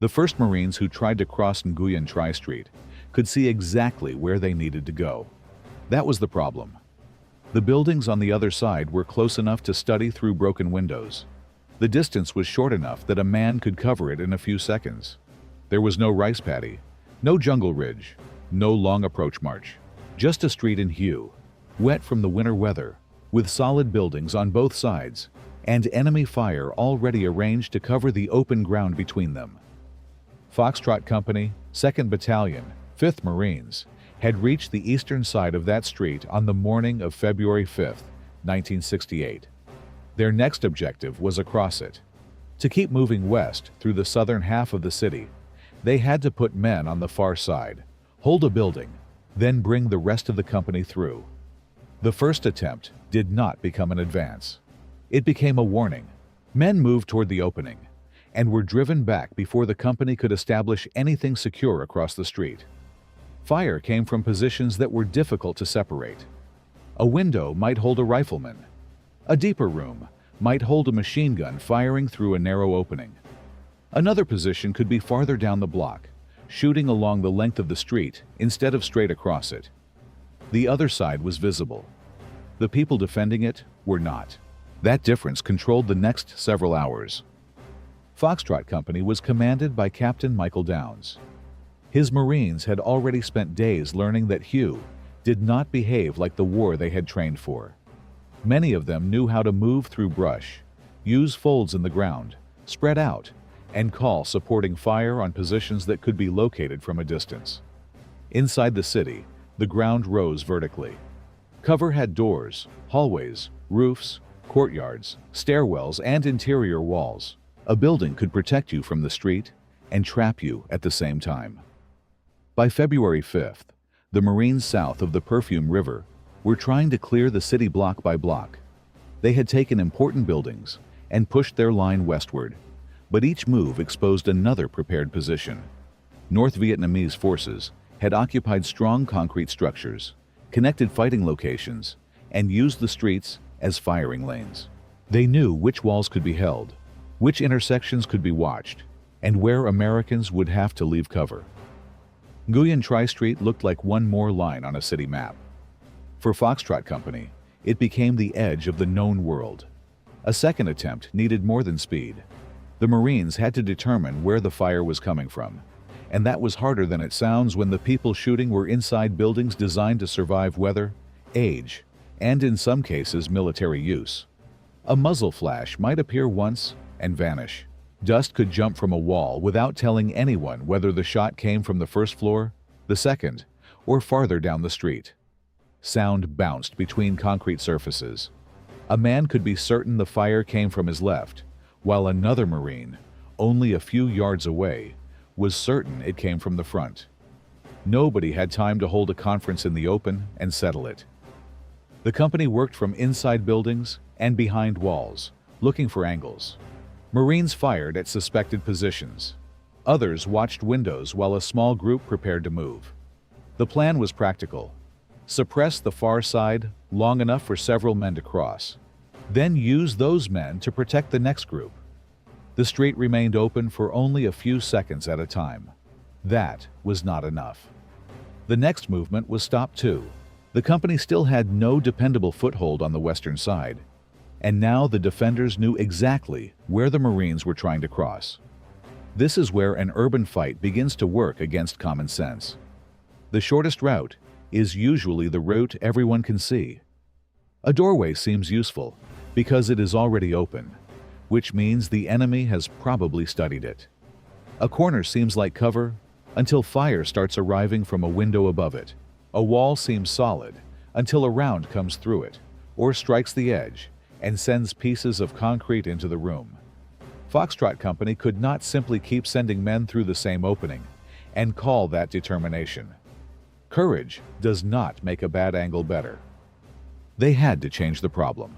The first Marines who tried to cross Nguyen Trai Street could see exactly where they needed to go. That was the problem. The buildings on the other side were close enough to study through broken windows. The distance was short enough that a man could cover it in a few seconds. There was no rice paddy, no jungle ridge, no long approach march. Just a street in Hue, wet from the winter weather, with solid buildings on both sides, and enemy fire already arranged to cover the open ground between them. Foxtrot Company, 2nd Battalion, 5th Marines, had reached the eastern side of that street on the morning of February 5, 1968. Their next objective was across it. To keep moving west through the southern half of the city, they had to put men on the far side, hold a building, then bring the rest of the company through. The first attempt did not become an advance. It became a warning. Men moved toward the opening and were driven back before the company could establish anything secure across the street. Fire came from positions that were difficult to separate. A window might hold a rifleman. A deeper room might hold a machine gun firing through a narrow opening. Another position could be farther down the block, shooting along the length of the street instead of straight across it. The other side was visible. The people defending it were not. That difference controlled the next several hours. Foxtrot Company was commanded by Captain Michael Downs. His Marines had already spent days learning that Hue did not behave like the war they had trained for. Many of them knew how to move through brush, use folds in the ground, spread out, and call supporting fire on positions that could be located from a distance. Inside the city, the ground rose vertically. Cover had doors, hallways, roofs, courtyards, stairwells, and interior walls. A building could protect you from the street and trap you at the same time. By February 5th, the Marines south of the Perfume River were trying to clear the city block by block. They had taken important buildings and pushed their line westward, but each move exposed another prepared position. North Vietnamese forces had occupied strong concrete structures, connected fighting locations, and used the streets as firing lanes. They knew which walls could be held, which intersections could be watched, and where Americans would have to leave cover. Nguyen Trai Street looked like one more line on a city map. For Foxtrot Company, it became the edge of the known world. A second attempt needed more than speed. The Marines had to determine where the fire was coming from, and that was harder than it sounds when the people shooting were inside buildings designed to survive weather, age, and in some cases military use. A muzzle flash might appear once and vanish. Dust could jump from a wall without telling anyone whether the shot came from the first floor, the second, or farther down the street. Sound bounced between concrete surfaces. A man could be certain the fire came from his left, while another Marine, only a few yards away, was certain it came from the front. Nobody had time to hold a conference in the open and settle it. The company worked from inside buildings and behind walls, looking for angles. Marines fired at suspected positions. Others watched windows while a small group prepared to move. The plan was practical. Suppress the far side long enough for several men to cross. Then use those men to protect the next group. The street remained open for only a few seconds at a time. That was not enough. The next movement was stopped too. The company still had no dependable foothold on the western side, and now the defenders knew exactly where the Marines were trying to cross. This is where an urban fight begins to work against common sense. The shortest route is usually the route everyone can see. A doorway seems useful because it is already open, which means the enemy has probably studied it. A corner seems like cover until fire starts arriving from a window above it. A wall seems solid until a round comes through it or strikes the edge and sends pieces of concrete into the room. Foxtrot Company could not simply keep sending men through the same opening and call that determination. Courage does not make a bad angle better. They had to change the problem.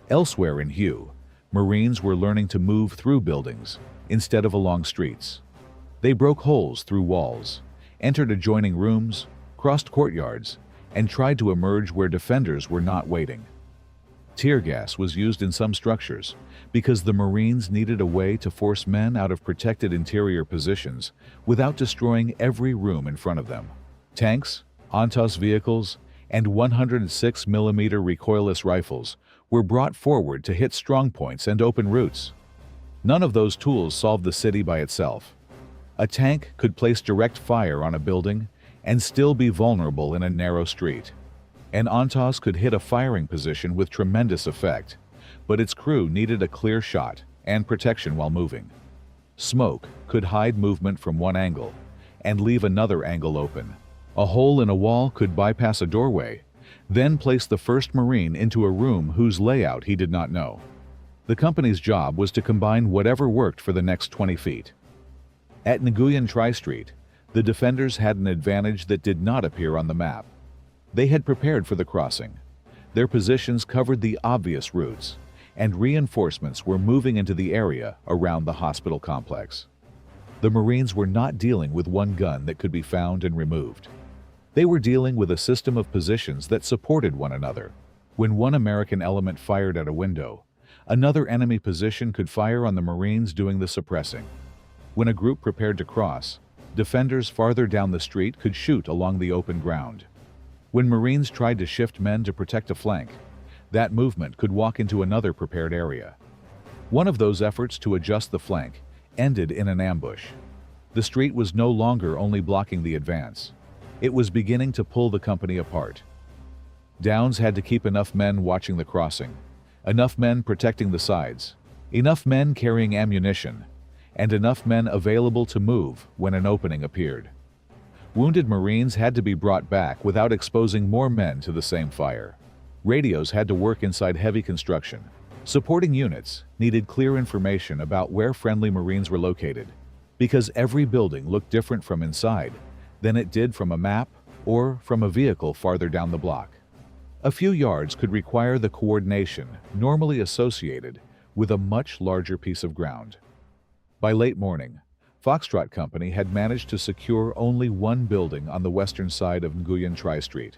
Elsewhere in Hue, Marines were learning to move through buildings instead of along streets. They broke holes through walls, entered adjoining rooms, crossed courtyards, and tried to emerge where defenders were not waiting. Tear gas was used in some structures because the Marines needed a way to force men out of protected interior positions without destroying every room in front of them. Tanks, ONTOS vehicles, and 106mm recoilless rifles were brought forward to hit strongpoints and open routes. None of those tools solved the city by itself. A tank could place direct fire on a building and still be vulnerable in a narrow street. An ONTOS could hit a firing position with tremendous effect, but its crew needed a clear shot and protection while moving. Smoke could hide movement from one angle and leave another angle open. A hole in a wall could bypass a doorway, then place the first Marine into a room whose layout he did not know. The company's job was to combine whatever worked for the next 20 feet. At Nguyen Trai Street, the defenders had an advantage that did not appear on the map. They had prepared for the crossing. Their positions covered the obvious routes, and reinforcements were moving into the area around the hospital complex. The Marines were not dealing with one gun that could be found and removed. They were dealing with a system of positions that supported one another. When one American element fired at a window, another enemy position could fire on the Marines doing the suppressing. When a group prepared to cross, defenders farther down the street could shoot along the open ground. When Marines tried to shift men to protect a flank, that movement could walk into another prepared area. One of those efforts to adjust the flank ended in an ambush. The street was no longer only blocking the advance. It was beginning to pull the company apart. Downs had to keep enough men watching the crossing, enough men protecting the sides, enough men carrying ammunition, and enough men available to move when an opening appeared. Wounded Marines had to be brought back without exposing more men to the same fire. Radios had to work inside heavy construction. Supporting units needed clear information about where friendly Marines were located, because every building looked different from inside than it did from a map or from a vehicle farther down the block. A few yards could require the coordination normally associated with a much larger piece of ground. By late morning, Foxtrot Company had managed to secure only one building on the western side of Nguyen Trai Street.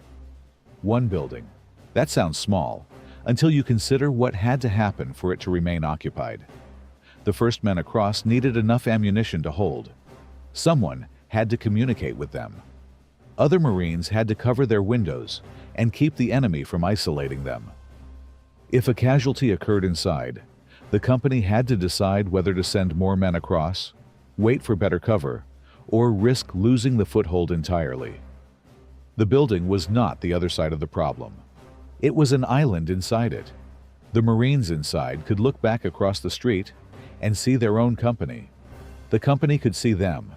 One building. That sounds small, until you consider what had to happen for it to remain occupied. The first men across needed enough ammunition to hold. Someone had to communicate with them. Other Marines had to cover their windows and keep the enemy from isolating them. If a casualty occurred inside, the company had to decide whether to send more men across, wait for better cover, or risk losing the foothold entirely. The building was not the other side of the problem. It was an island inside it. The Marines inside could look back across the street and see their own company. The company could see them.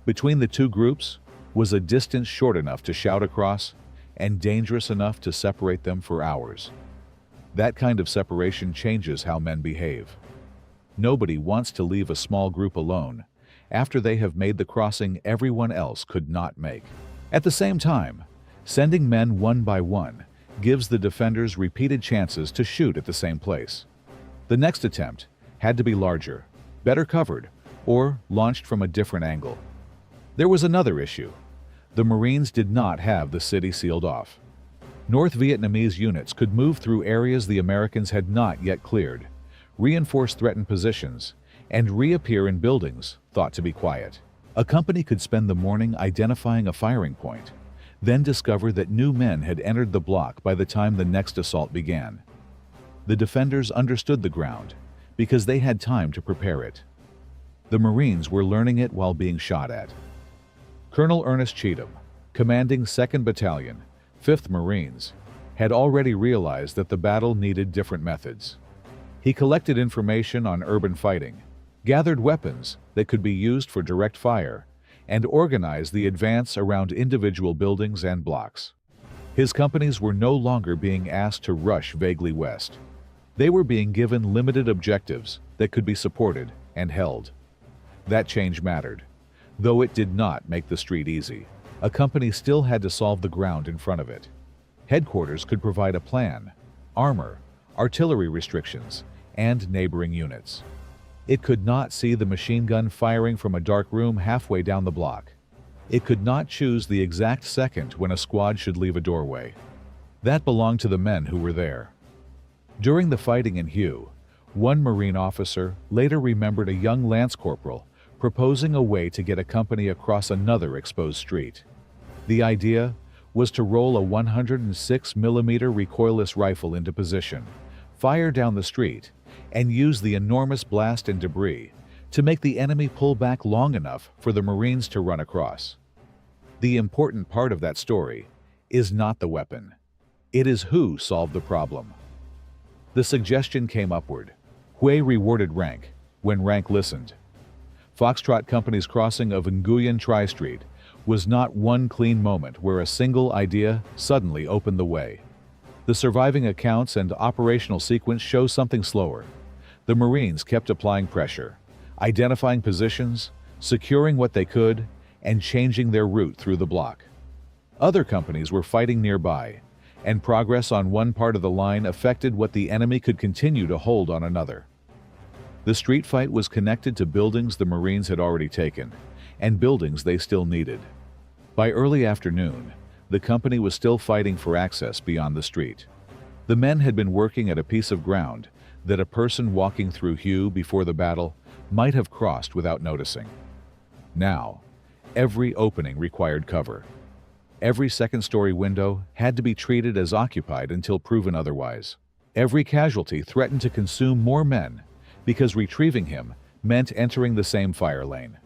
Between the two groups was a distance short enough to shout across and dangerous enough to separate them for hours. That kind of separation changes how men behave. Nobody wants to leave a small group alone after they have made the crossing everyone else could not make. At the same time, sending men one by one gives the defenders repeated chances to shoot at the same place. The next attempt had to be larger, better covered, or launched from a different angle. There was another issue. The Marines did not have the city sealed off. North Vietnamese units could move through areas the Americans had not yet cleared, reinforce threatened positions, and reappear in buildings thought to be quiet. A company could spend the morning identifying a firing point, then discover that new men had entered the block by the time the next assault began. The defenders understood the ground because they had time to prepare it. The Marines were learning it while being shot at. Colonel Ernest Cheatham, commanding 2nd Battalion, 5th Marines, had already realized that the battle needed different methods. He collected information on urban fighting, gathered weapons that could be used for direct fire, and organized the advance around individual buildings and blocks. His companies were no longer being asked to rush vaguely west. They were being given limited objectives that could be supported and held. That change mattered. Though it did not make the street easy, a company still had to solve the ground in front of it. Headquarters could provide a plan, armor, artillery restrictions, and neighboring units. It could not see the machine gun firing from a dark room halfway down the block. It could not choose the exact second when a squad should leave a doorway. That belonged to the men who were there. During the fighting in Hue, one Marine officer later remembered a young lance corporal proposing a way to get a company across another exposed street. The idea was to roll a 106mm recoilless rifle into position, fire down the street, and use the enormous blast and debris to make the enemy pull back long enough for the Marines to run across. The important part of that story is not the weapon. It is who solved the problem. The suggestion came upward. Hue rewarded rank when rank listened. Foxtrot Company's crossing of Nguyen Trai Street was not one clean moment where a single idea suddenly opened the way. The surviving accounts and operational sequence show something slower. The Marines kept applying pressure, identifying positions, securing what they could, and changing their route through the block. Other companies were fighting nearby, and progress on one part of the line affected what the enemy could continue to hold on another. The street fight was connected to buildings the Marines had already taken, and buildings they still needed. By early afternoon, the company was still fighting for access beyond the street. The men had been working at a piece of ground that a person walking through Hue before the battle might have crossed without noticing. Now, every opening required cover. Every second-story window had to be treated as occupied until proven otherwise. Every casualty threatened to consume more men because retrieving him meant entering the same fire lane.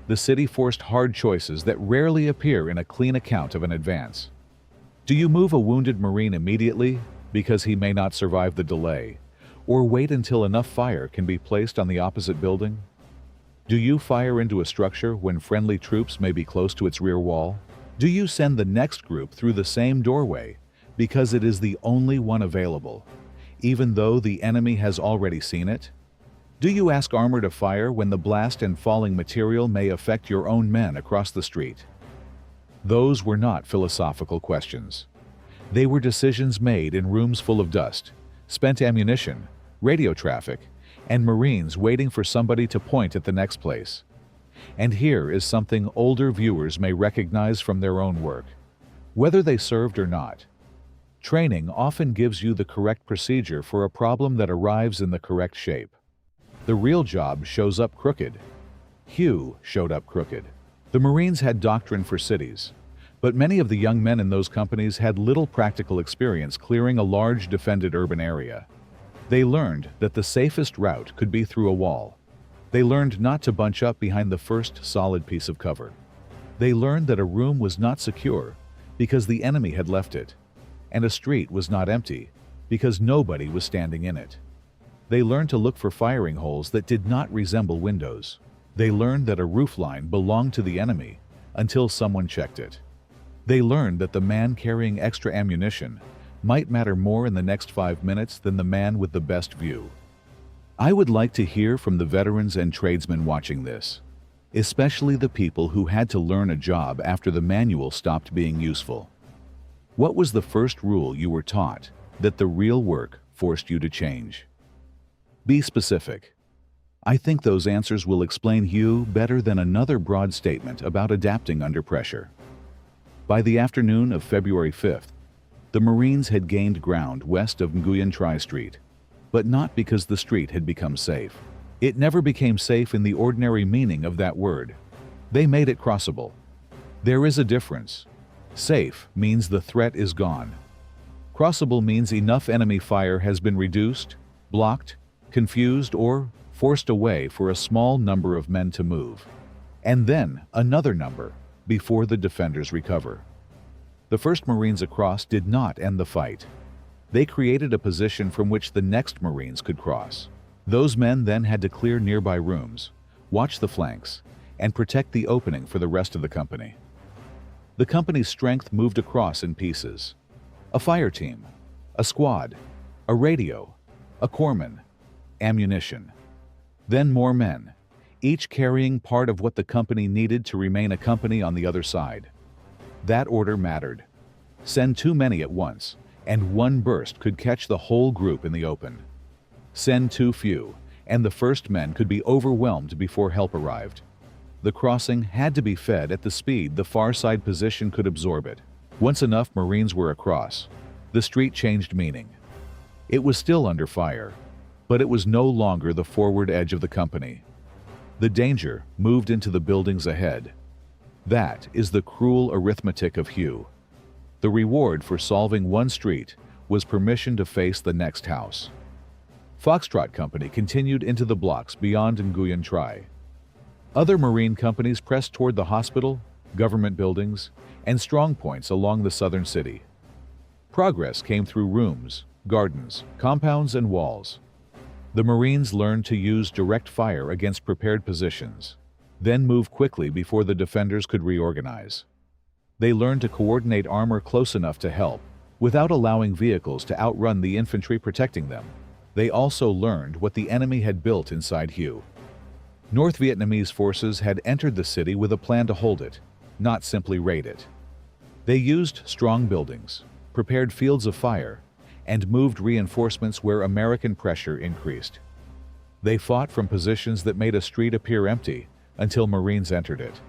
The city forced hard choices that rarely appear in a clean account of an advance. Do you move a wounded Marine immediately because he may not survive the delay, or wait until enough fire can be placed on the opposite building? Do you fire into a structure when friendly troops may be close to its rear wall? Do you send the next group through the same doorway because it is the only one available, even though the enemy has already seen it? Do you ask armor to fire when the blast and falling material may affect your own men across the street? Those were not philosophical questions. They were decisions made in rooms full of dust, spent ammunition, radio traffic, and Marines waiting for somebody to point at the next place. And here is something older viewers may recognize from their own work. Whether they served or not, training often gives you the correct procedure for a problem that arrives in the correct shape. The real job shows up crooked. Hue showed up crooked. The Marines had doctrine for cities, but many of the young men in those companies had little practical experience clearing a large defended urban area. They learned that the safest route could be through a wall. They learned not to bunch up behind the first solid piece of cover. They learned that a room was not secure because the enemy had left it, and a street was not empty because nobody was standing in it. They learned to look for firing holes that did not resemble windows. They learned that a roofline belonged to the enemy until someone checked it. They learned that the man carrying extra ammunition might matter more in the next 5 minutes than the man with the best view. I would like to hear from the veterans and tradesmen watching this, especially the people who had to learn a job after the manual stopped being useful. What was the first rule you were taught that the real work forced you to change? Be specific. I think those answers will explain Hue better than another broad statement about adapting under pressure. By the afternoon of February 5th, the Marines had gained ground west of Nguyen Trai Street, but not because the street had become safe. It never became safe in the ordinary meaning of that word. They made it crossable. There is a difference. Safe means the threat is gone. Crossable means enough enemy fire has been reduced, blocked, confused, or forced away for a small number of men to move, and then another number before the defenders recover. The first Marines across did not end the fight. They created a position from which the next Marines could cross. Those men then had to clear nearby rooms, watch the flanks, and protect the opening for the rest of the company. The company's strength moved across in pieces. A fire team, a squad, a radio, a corpsman, ammunition. Then more men, each carrying part of what the company needed to remain a company on the other side. That order mattered. Send too many at once, and one burst could catch the whole group in the open. Send too few, and the first men could be overwhelmed before help arrived. The crossing had to be fed at the speed the far side position could absorb it. Once enough Marines were across, the street changed meaning. It was still under fire, but it was no longer the forward edge of the company. The danger moved into the buildings ahead. That is the cruel arithmetic of Hue. The reward for solving one street was permission to face the next house. Foxtrot Company continued into the blocks beyond Nguyen Trai. Other marine companies pressed toward the hospital, government buildings, and strong points along the southern city. Progress came through rooms, gardens, compounds, and walls. The Marines learned to use direct fire against prepared positions, then move quickly before the defenders could reorganize. They learned to coordinate armor close enough to help, without allowing vehicles to outrun the infantry protecting them. They also learned what the enemy had built inside Hue. North Vietnamese forces had entered the city with a plan to hold it, not simply raid it. They used strong buildings, prepared fields of fire, and moved reinforcements where American pressure increased. They fought from positions that made a street appear empty until Marines entered it.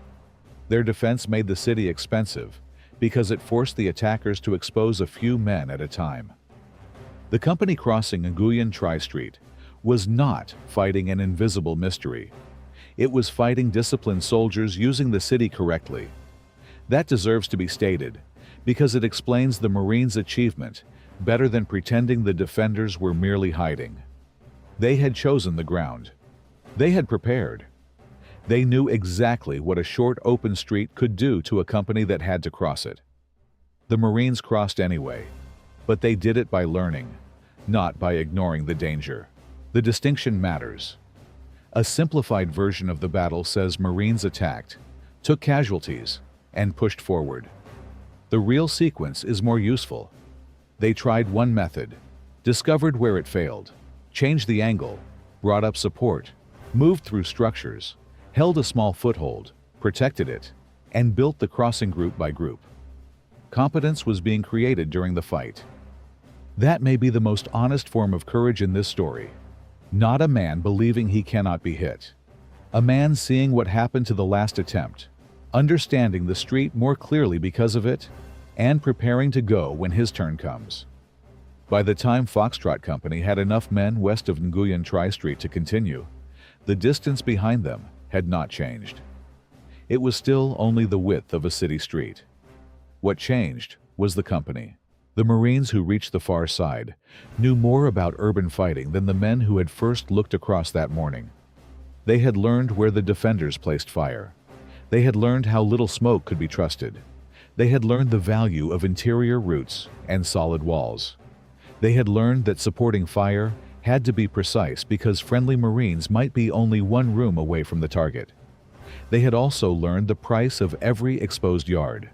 Their defense made the city expensive because it forced the attackers to expose a few men at a time. The company crossing Nguyen Trai Street was not fighting an invisible mystery. It was fighting disciplined soldiers using the city correctly. That deserves to be stated because it explains the Marines' achievement better than pretending the defenders were merely hiding. They had chosen the ground. They had prepared. They knew exactly what a short open street could do to a company that had to cross it. The Marines crossed anyway, but they did it by learning, not by ignoring the danger. The distinction matters. A simplified version of the battle says Marines attacked, took casualties, and pushed forward. The real sequence is more useful. They tried one method, discovered where it failed, changed the angle, brought up support, moved through structures, held a small foothold, protected it, and built the crossing group by group. Competence was being created during the fight. That may be the most honest form of courage in this story. Not a man believing he cannot be hit. A man seeing what happened to the last attempt, understanding the street more clearly because of it, and preparing to go when his turn comes. By the time Foxtrot Company had enough men west of Nguyen Trai Street to continue, the distance behind them had not changed. It was still only the width of a city street. What changed was the company. The Marines who reached the far side knew more about urban fighting than the men who had first looked across that morning. They had learned where the defenders placed fire. They had learned how little smoke could be trusted. They had learned the value of interior routes and solid walls. They had learned that supporting fire had to be precise because friendly Marines might be only one room away from the target. They had also learned the price of every exposed yard.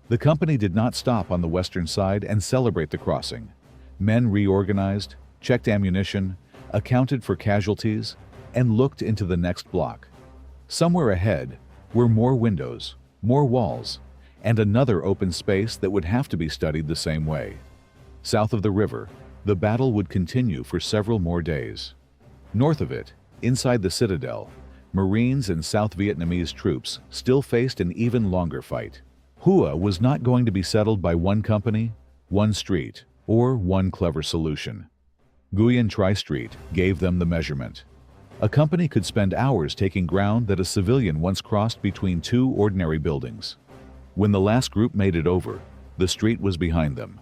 The company did not stop on the western side and celebrate the crossing. Men reorganized, checked ammunition, accounted for casualties, and looked into the next block. Somewhere ahead were more windows, more walls, and another open space that would have to be studied the same way. South of the river, the battle would continue for several more days. North of it, inside the citadel, Marines and South Vietnamese troops still faced an even longer fight. Hue was not going to be settled by one company, one street, or one clever solution. Nguyen Trai Street gave them the measurement. A company could spend hours taking ground that a civilian once crossed between two ordinary buildings. When the last group made it over, the street was behind them.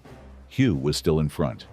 Hue was still in front.